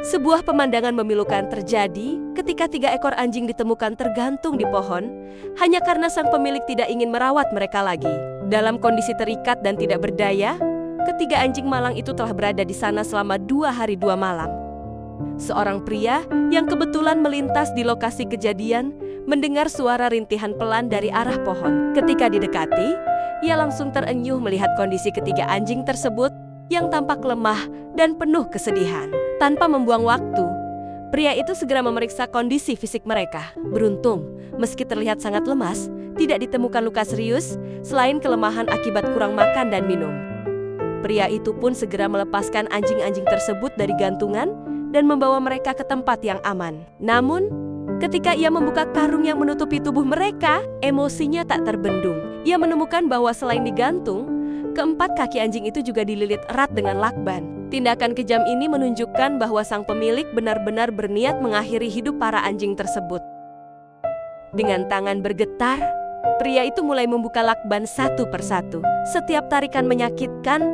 Sebuah pemandangan memilukan terjadi ketika 3 ekor anjing ditemukan tergantung di pohon hanya karena sang pemilik tidak ingin merawat mereka lagi. Dalam kondisi terikat dan tidak berdaya, ketiga anjing malang itu telah berada di sana selama 2 hari 2 malam. Seorang pria yang kebetulan melintas di lokasi kejadian mendengar suara rintihan pelan dari arah pohon. Ketika didekati, ia langsung terenyuh melihat kondisi ketiga anjing tersebut yang tampak lemah dan penuh kesedihan. Tanpa membuang waktu, pria itu segera memeriksa kondisi fisik mereka. Beruntung, meski terlihat sangat lemas, tidak ditemukan luka serius selain kelemahan akibat kurang makan dan minum. Pria itu pun segera melepaskan anjing-anjing tersebut dari gantungan dan membawa mereka ke tempat yang aman. Namun, ketika ia membuka karung yang menutupi tubuh mereka, emosinya tak terbendung. Ia menemukan bahwa selain digantung, keempat kaki anjing itu juga dililit erat dengan lakban. Tindakan kejam ini menunjukkan bahwa sang pemilik benar-benar berniat mengakhiri hidup para anjing tersebut. Dengan tangan bergetar, pria itu mulai membuka lakban satu persatu. Setiap tarikan menyakitkan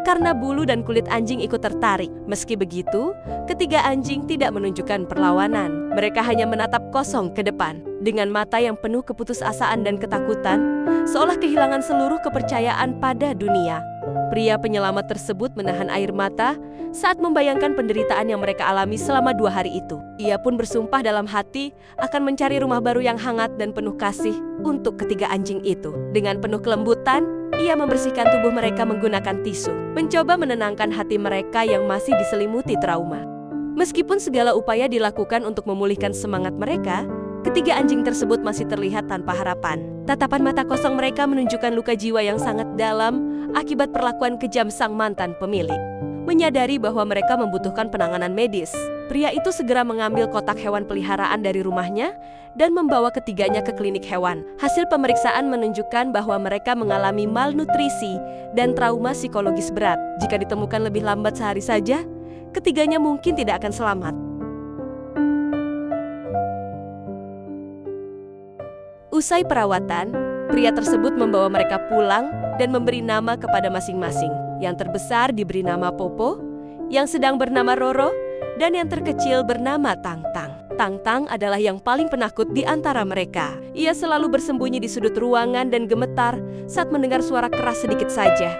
karena bulu dan kulit anjing ikut tertarik. Meski begitu, ketiga anjing tidak menunjukkan perlawanan. Mereka hanya menatap kosong ke depan. Dengan mata yang penuh keputusasaan dan ketakutan, seolah kehilangan seluruh kepercayaan pada dunia. Pria penyelamat tersebut menahan air mata saat membayangkan penderitaan yang mereka alami selama 2 hari itu. Ia pun bersumpah dalam hati akan mencari rumah baru yang hangat dan penuh kasih untuk ketiga anjing itu. Dengan penuh kelembutan, ia membersihkan tubuh mereka menggunakan tisu, mencoba menenangkan hati mereka yang masih diselimuti trauma. Meskipun segala upaya dilakukan untuk memulihkan semangat mereka, ketiga anjing tersebut masih terlihat tanpa harapan. Tatapan mata kosong mereka menunjukkan luka jiwa yang sangat dalam akibat perlakuan kejam sang mantan pemilik. Menyadari bahwa mereka membutuhkan penanganan medis, pria itu segera mengambil kotak hewan peliharaan dari rumahnya dan membawa ketiganya ke klinik hewan. Hasil pemeriksaan menunjukkan bahwa mereka mengalami malnutrisi dan trauma psikologis berat. Jika ditemukan lebih lambat sehari saja, ketiganya mungkin tidak akan selamat. Usai perawatan, pria tersebut membawa mereka pulang dan memberi nama kepada masing-masing. Yang terbesar diberi nama Popo, yang sedang bernama Roro, dan yang terkecil bernama Tang-Tang. Tang-Tang adalah yang paling penakut di antara mereka. Ia selalu bersembunyi di sudut ruangan dan gemetar saat mendengar suara keras sedikit saja.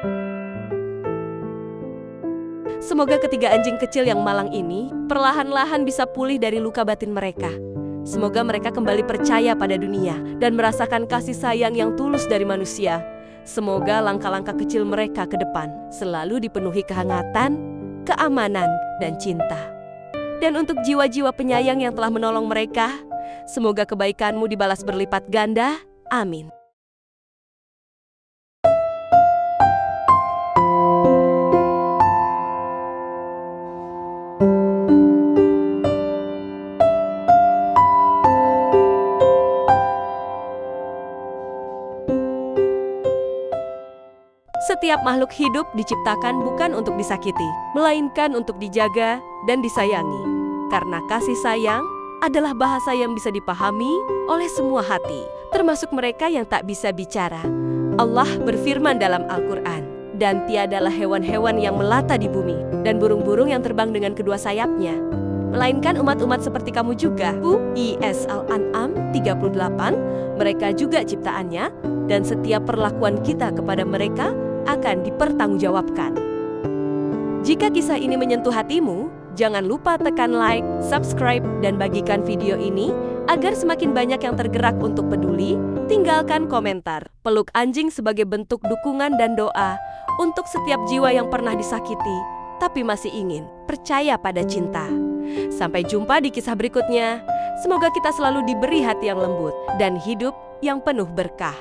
Semoga ketiga anjing kecil yang malang ini perlahan-lahan bisa pulih dari luka batin mereka. Semoga mereka kembali percaya pada dunia dan merasakan kasih sayang yang tulus dari manusia. Semoga langkah-langkah kecil mereka ke depan selalu dipenuhi kehangatan, keamanan, dan cinta. Dan untuk jiwa-jiwa penyayang yang telah menolong mereka, semoga kebaikanmu dibalas berlipat ganda. Amin. Setiap makhluk hidup diciptakan bukan untuk disakiti, melainkan untuk dijaga dan disayangi. Karena kasih sayang adalah bahasa yang bisa dipahami oleh semua hati, termasuk mereka yang tak bisa bicara. Allah berfirman dalam Al-Quran, "Dan tiadalah hewan-hewan yang melata di bumi, dan burung-burung yang terbang dengan kedua sayapnya, melainkan umat-umat seperti kamu juga." Is Al-An'am 38, mereka juga ciptaannya, dan setiap perlakuan kita kepada mereka akan dipertanggungjawabkan. Jika kisah ini menyentuh hatimu, jangan lupa tekan like, subscribe, dan bagikan video ini agar semakin banyak yang tergerak untuk peduli. Tinggalkan komentar. Peluk anjing sebagai bentuk dukungan dan doa untuk setiap jiwa yang pernah disakiti, tapi masih ingin percaya pada cinta. Sampai jumpa di kisah berikutnya. Semoga kita selalu diberi hati yang lembut dan hidup yang penuh berkah.